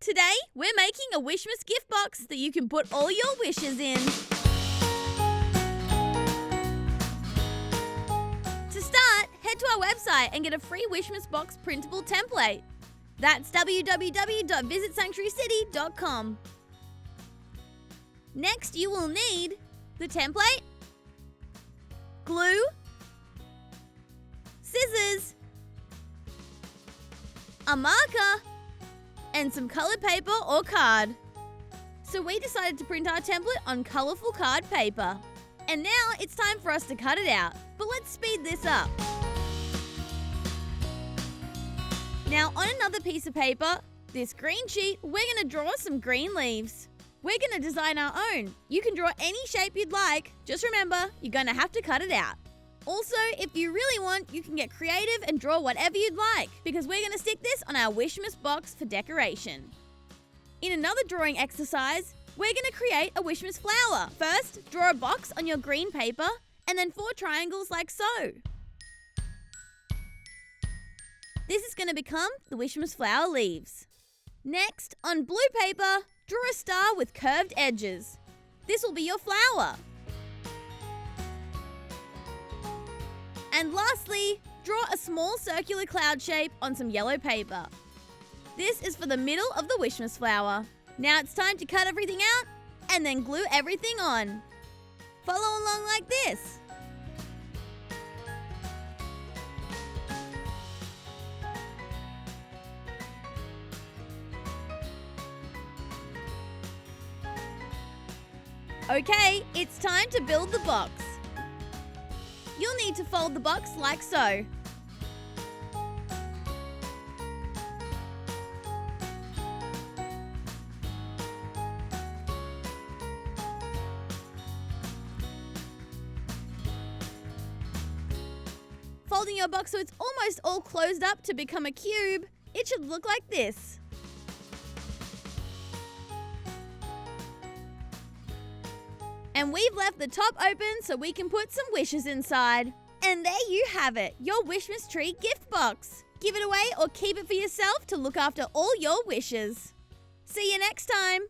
Today, we're making a Wishmas gift box that you can put all your wishes in. To start, head to our website and get a free Wishmas box printable template. That's www.visitsanctuarycity.com. Next, you will need the template, glue, scissors, a marker, and some colored paper or card. So we decided to print our template on colorful card paper. And now it's time for us to cut it out. But let's speed this up. Now on another piece of paper, this green sheet, we're going to draw some green leaves. We're going to design our own. You can draw any shape you'd like. Just remember, you're going to have to cut it out. Also, if you really want, you can get creative and draw whatever you'd like, because we're going to stick this on our Wishmas box for decoration. In another drawing exercise, we're going to create a Wishmas flower. First, draw a box on your green paper, and then 4 triangles like so. This is going to become the Wishmas flower leaves. Next, on blue paper, draw a star with curved edges. This will be your flower. And lastly, draw a small circular cloud shape on some yellow paper. This is for the middle of the Wishmas flower. Now it's time to cut everything out and then glue everything on. Follow along like this. Okay, it's time to build the box. You'll need to fold the box like so. Folding your box so it's almost all closed up to become a cube, it should look like this. And we've left the top open so we can put some wishes inside. And there you have it, your Wishmas tree gift box. Give it away or keep it for yourself to look after all your wishes. See you next time.